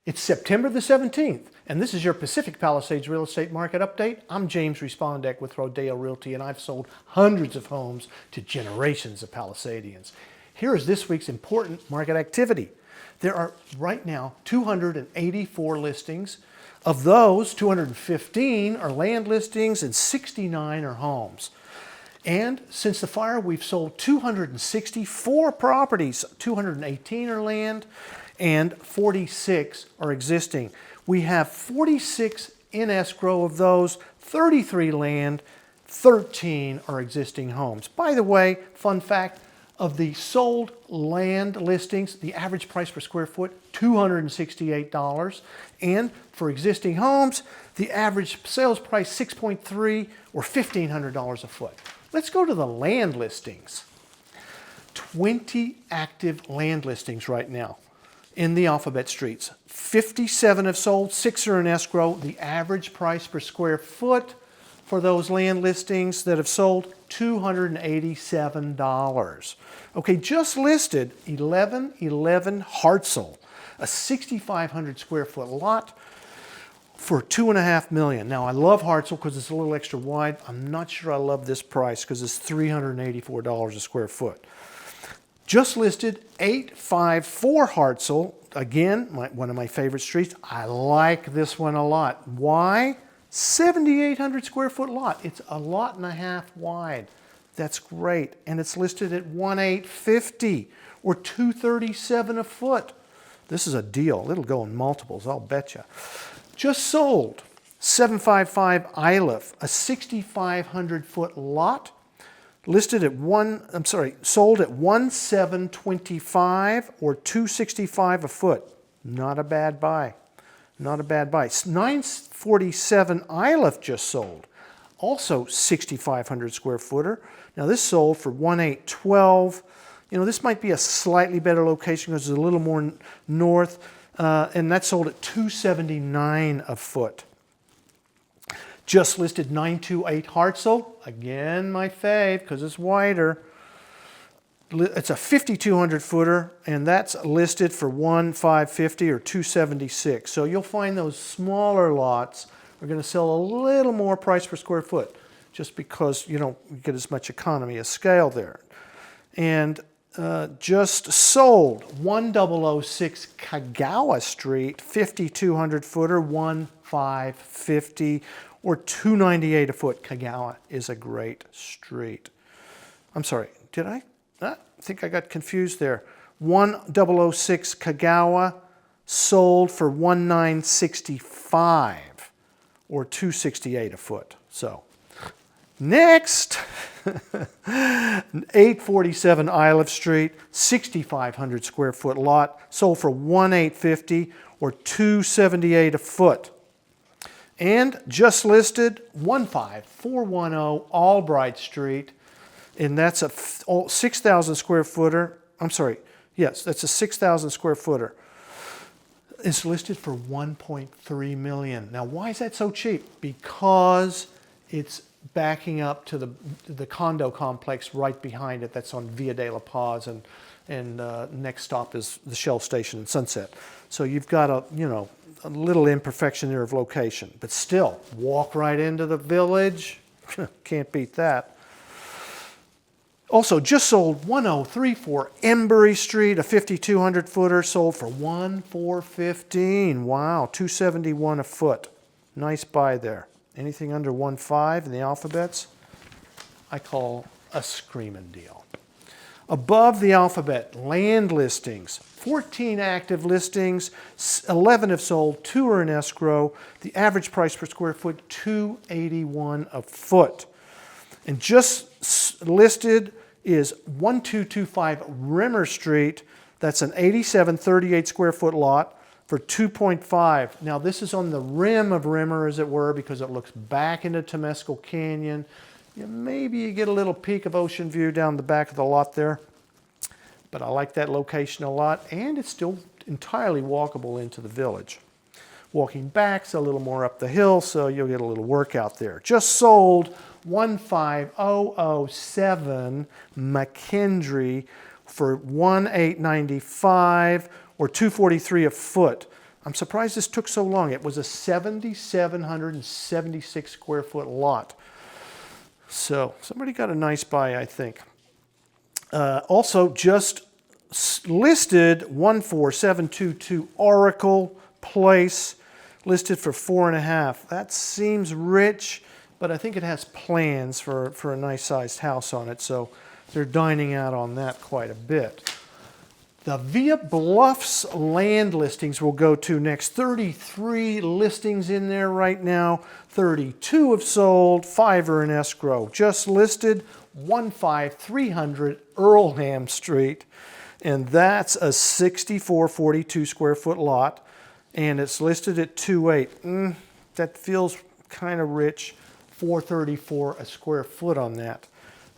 It's September the 17th, and this is your Pacific Palisades Real Estate Market update. I'm James Respondek with Rodeo Realty, and I've sold hundreds of homes to generations of Palisadians. Here is this week's important market activity. There are right now 284 listings. Of those, 215 are land listings and 69 are homes. And since the fire, we've sold 264 properties. 218 are land and 46 are existing. We have 46 in escrow. Of those, 33 land, 13 are existing homes. By the way, fun fact, of the sold land listings, the average price per square foot, $268. And for existing homes, the average sales price, $6.3 or $1,500 a foot. Let's go to the land listings. 20 active land listings right now in the alphabet streets. 57 have sold, 6 are in escrow. The average price per square foot for those land listings that have sold, $287. Okay, just listed 1111 Hartzell, a 6,500 square foot lot for $2.5 million. Now I love Hartzell because it's a little extra wide. I'm not sure I love this price because it's $384 a square foot. Just listed 854 Hartzell, again, one of my favorite streets. I like this one a lot. Why? 7,800 square foot lot. It's a lot and a half wide. That's great. And it's listed at $1,850 or $237 a foot. This is a deal. It'll go in multiples, I'll bet you. Just sold 755 Iliff, a 6,500 foot lot. Listed at sold at $1,725 or $265 a foot. Not a bad buy. Not a bad buy. 947 Iliff just sold. Also 6,500 square footer. Now this sold for $1,812. You know, this might be a slightly better location because it's a little more north. And that sold at $279 a foot. Just listed 928 Hartzell. Again, my fave because it's wider. It's a 5,200 footer, and that's listed for $1,550 or $276. So you'll find those smaller lots are going to sell a little more price per square foot, just because you don't get as much economy of scale there. And just sold 1006 Kagawa Street, 5,200 footer, $1,550 or $298 a foot. Kagawa is a great street. I'm sorry, did I think I got confused there. 1006 Kagawa sold for $1,965 or $268 a foot. So next, 847 Iliff Street, 6,500 square foot lot, sold for $1,850 or $278 a foot. And just listed 15410 Albright Street, and that's a 6,000 square footer. I'm sorry, yes, that's a 6,000 square footer. It's listed for $1.3 million. Now, why is that so cheap? Because it's backing up to the condo complex right behind it. That's on Via de la Paz, and next stop is the Shell station in Sunset. So you've got a little imperfection there of location, but still walk right into the village. Can't beat that. Also, just sold 1034 Embury Street, a 5,200 footer, sold for $1,415. Wow, $271 a foot. Nice buy there. Anything under 1.5 in the alphabets, I call a screaming deal. Above the alphabet, land listings. 14 active listings, 11 have sold, 2 are in escrow. The average price per square foot, $281 a foot. And just listed is 1225 Rimmer Street. That's an 8738 square foot lot for $2.5. Now this is on the rim of Rimmer, as it were, because it looks back into Temescal Canyon. Maybe you get a little peek of ocean view down the back of the lot there. But I like that location a lot, and it's still entirely walkable into the village. Walking back's a little more up the hill, so you'll get a little workout there. Just sold 15007 McKendree for $1,895 or $243 a foot. I'm surprised this took so long. It was a 7,776 square foot lot. So somebody got a nice buy, I think. Also just listed 14722 Oracle Place, listed for 4.5. That seems rich, but I think it has plans for a nice sized house on it, so they're dining out on that quite a bit. The Via Bluffs land listings will go to next. 33 listings in there right now. 32 have sold, 5 are in escrow. Just listed 15300 Earlham Street, and that's a 6442 square foot lot, and it's listed at 2.8. That feels kind of rich. 434 a square foot on that.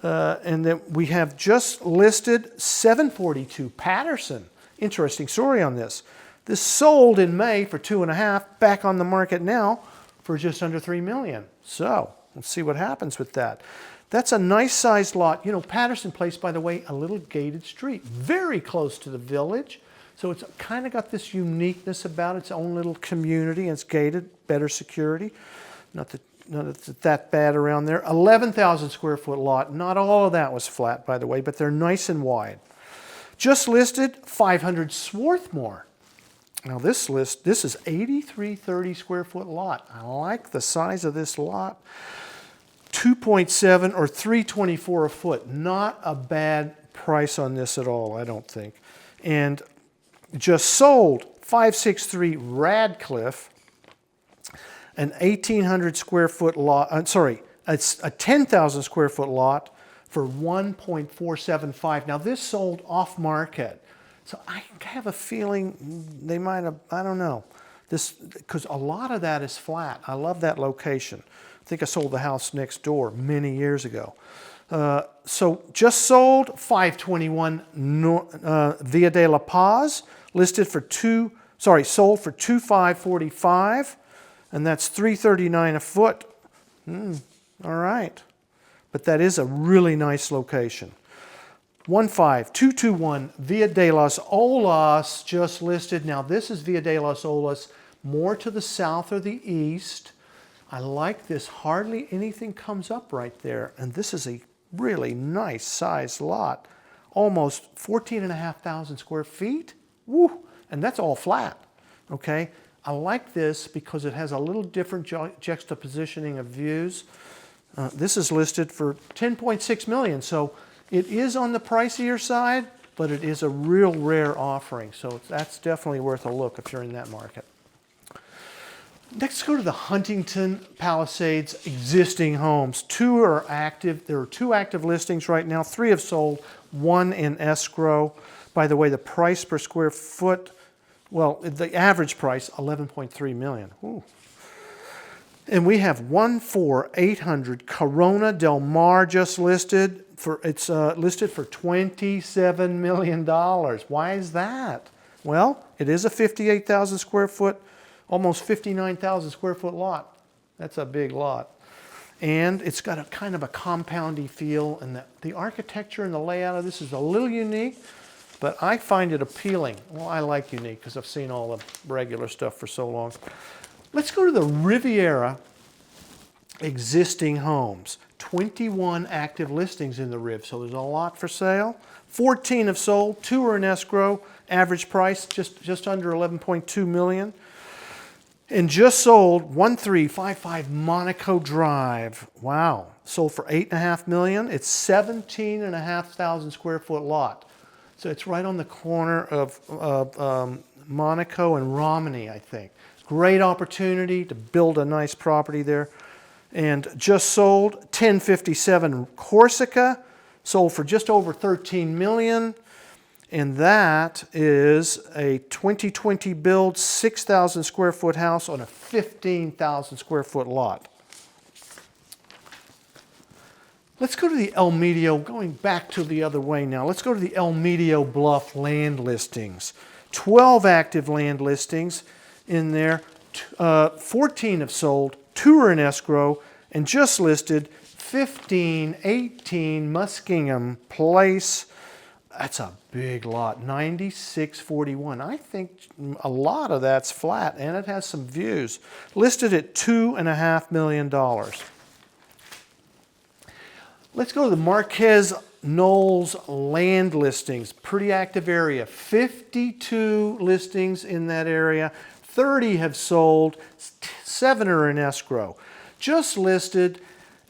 And then we have just listed 742 Patterson. Interesting story on this. This sold in May for 2.5, back on the market now for just under $3 million. So let's see what happens with that. That's a nice sized lot. You know, Patterson Place, by the way, a little gated street, very close to the village. So it's kind of got this uniqueness about its own little community, and it's gated, better security. Not that it's that bad around there. 11,000 square foot lot. Not all of that was flat, by the way, but they're nice and wide. Just listed 500 Swarthmore. Now this is 8330 square foot lot. I like the size of this lot. 2.7 or 324 a foot. Not a bad price on this at all, I don't think. And just sold 563 Radcliffe, an 1,800 square foot lot, it's a 10,000 square foot lot for 1.475. Now this sold off market. So I have a feeling they might have, I don't know. This, because a lot of that is flat. I love that location. I think I sold the house next door many years ago. So just sold 521 Via de la Paz, listed for sold for 2,545. And that's $339 a foot. All right. But that is a really nice location. 15221 Via de las Olas, just listed. Now this is Via de las Olas, more to the south or the east. I like this. Hardly anything comes up right there. And this is a really nice sized lot. Almost 14,500 square feet. Woo! And that's all flat. Okay. I like this because it has a little different juxtapositioning of views. This is listed for $10.6 million, so it is on the pricier side, but it is a real rare offering, so that's definitely worth a look if you're in that market. Next, go to the Huntington Palisades existing homes. 2 are active. There are 2 active listings right now. 3 have sold, 1 in escrow. By the way, the price per square foot, well, the average price, $11.3 million. Ooh. And we have 14800 Corona Del Mar just listed. It's listed for $27 million. Why is that? Well, it is a 58,000 square foot, almost 59,000 square foot lot. That's a big lot. And it's got a kind of a compoundy feel, and the architecture and the layout of this is a little unique. But I find it appealing. Well, I like unique because I've seen all the regular stuff for so long. Let's go to the Riviera existing homes. 21 active listings in the Riv, so there's a lot for sale. 14 have sold, 2 are in escrow. Average price just under $11.2 million. And just sold 1355 Monaco Drive. Wow, sold for $8.5 million. It's 17,500 square foot lot. So it's right on the corner of Monaco and Romney, I think. Great opportunity to build a nice property there. And just sold 1057 Corsica, sold for just over $13 million. And that is a 2020 build, 6,000 square foot house on a 15,000 square foot lot. Let's go to the El Medio, going back to the other way now. Let's go to the El Medio Bluff land listings. 12 active land listings in there. 14 have sold, 2 are in escrow, and just listed 1518 Muskingum Place, That's a big lot, 9641. I think a lot of that's flat, and it has some views. Listed at $2.5 million. Let's go to the Marquez Knolls land listings. Pretty active area. 52 listings in that area. 30 have sold. 7 are in escrow. Just listed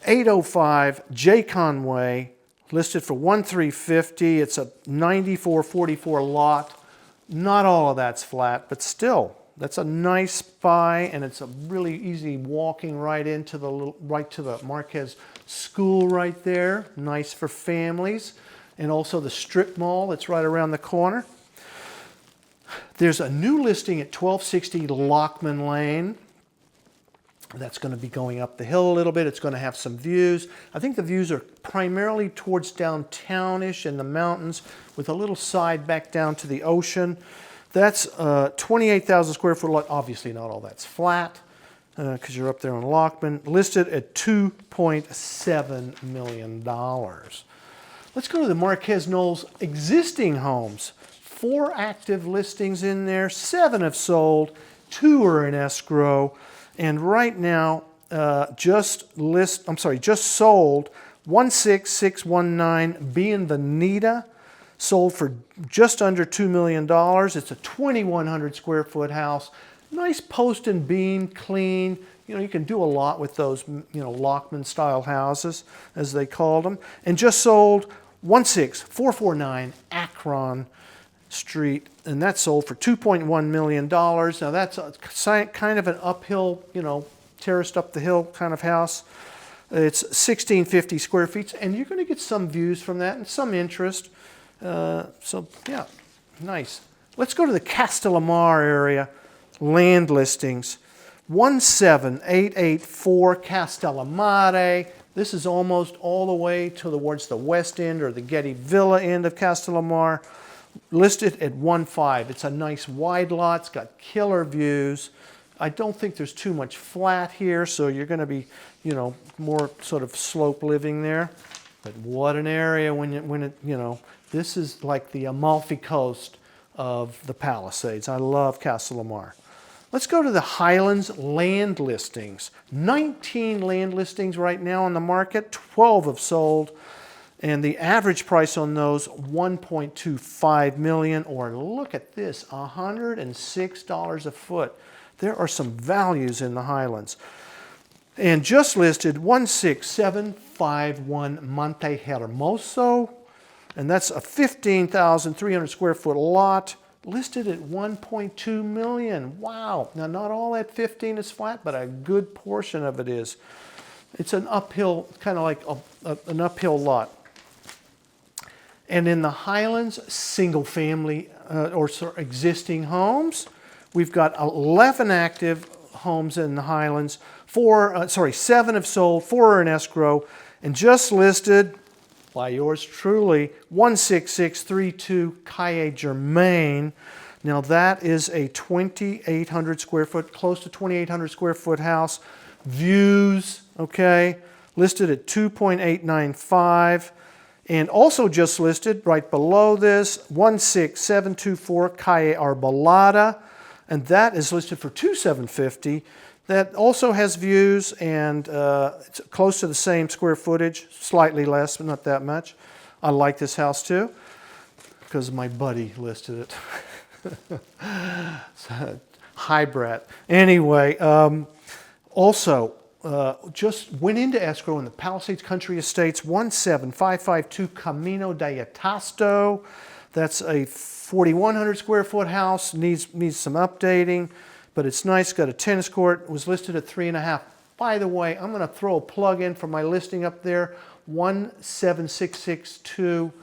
805 J. Conway. Listed for $1,350. It's a 9444 lot. Not all of that's flat, but still, that's a nice buy, and it's a really easy walking right into the Marquez School right there. Nice for families, and also the strip mall that's right around the corner. There's a new listing at 1260 Lockman Lane. That's going to be going up the hill a little bit. It's going to have some views. I think the views are primarily towards downtownish and the mountains, with a little side back down to the ocean. That's 28,000 square foot lot. Obviously not all that's flat because you're up there on Lockman. Listed at $2.7 million. Let's go to the Marquez Knolls existing homes. 4 active listings in there. 7 have sold. 2 are in escrow. And right now, just sold 16619 being the Nita, sold for just under $2 million. It's a 2,100 square foot house. Nice post and beam, clean. You know, you can do a lot with those, Lockman style houses, as they called them. And just sold 16449 Akron Street, and that sold for $2.1 million. Now that's kind of an uphill, terraced up the hill kind of house. It's 1,650 square feet, and you're going to get some views from that and some interest. So yeah, nice. Let's go to the Castellamar area, land listings. 17884 Castellamare. This is almost all the way towards the west end or the Getty Villa end of Castellamar. Listed at 1.5. It's a nice wide lot. It's got killer views. I don't think there's too much flat here, so you're going to be, more sort of slope living there. But what an area this is like the Amalfi Coast of the Palisades. I love Castellamar. Let's go to the Highlands land listings. 19 land listings right now on the market. 12 have sold. And the average price on those, $1.25 million, or look at this, $106 a foot. There are some values in the Highlands. And just listed 16751 Monte Hermoso, and that's a 15,300 square foot lot, listed at $1.2 million. Wow. Now, not all that 15 is flat, but a good portion of it is. It's an uphill, kind of like an uphill lot. And in the Highlands, single family existing homes, we've got 11 active homes in the Highlands. 7 have sold, 4 are in escrow, and just listed by yours truly, 16632 Calle Germain. Now that is a 2,800 square foot, close to 2,800 square foot house. Views, okay, listed at 2.895. And also just listed right below this, 16724 Calle Arbolada, and that is listed for $2,750. That also has views, and it's close to the same square footage, slightly less, but not that much. I like this house too, because my buddy listed it. Hi, Brett. Anyway, just went into escrow in the Palisades Country Estates, 17552 Camino de Atasto. That's a 4,100 square foot house, needs some updating, but it's nice, got a tennis court, it was listed at 3.5. By the way, I'm gonna throw a plug in for my listing up there, 17662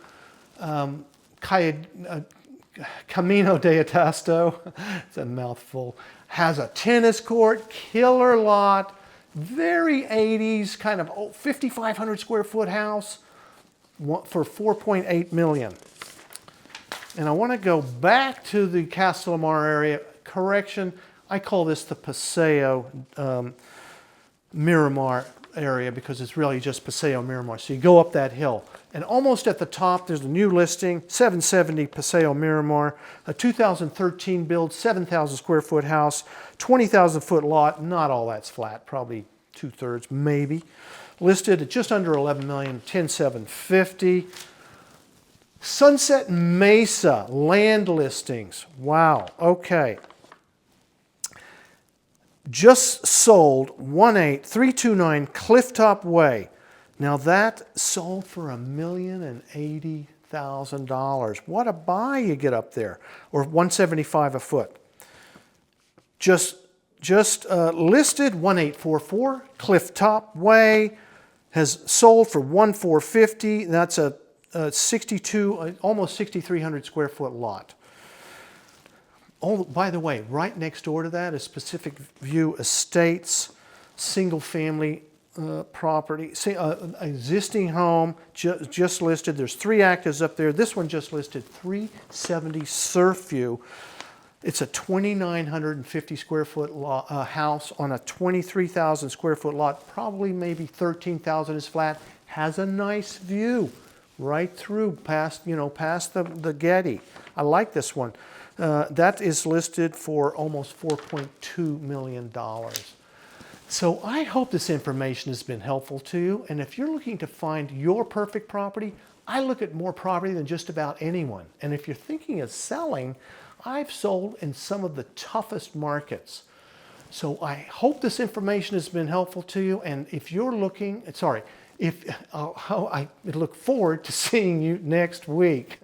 Camino de Atasto, it's a mouthful, has a tennis court, killer lot, very 80s, kind of 5,500 square foot house for $4.8 million. And I want to go back to the Castellamar area. Correction, I call this the Paseo Miramar. area because it's really just Paseo Miramar. So you go up that hill. And almost at the top, there's a new listing, 770 Paseo Miramar, a 2013 build, 7,000 square foot house, 20,000 foot lot. Not all that's flat, probably 2/3 maybe. Listed at just under 11 million, 10,750. Sunset Mesa land listings. Wow, okay. Just sold 18329 Clifftop Way. Now that sold for $1,080,000. What a buy you get up there, or $175 a foot. Just listed 1844 Clifftop Way, has sold for 1,450. That's a 62, almost 6,300 square foot lot. Oh, by the way, right next door to that is Pacific View Estates, single family property, existing home, just listed. There's 3 actives up there. This one just listed 370 Surfview. It's a 2,950 square foot house on a 23,000 square foot lot. Probably maybe 13,000 is flat. Has a nice view right through past the Getty. I like this one. That is listed for almost $4.2 million. So I hope this information has been helpful to you. And if you're looking to find your perfect property, I look at more property than just about anyone. And if you're thinking of selling, I've sold in some of the toughest markets. So I hope this information has been helpful to you. And if you're looking, I look forward to seeing you next week.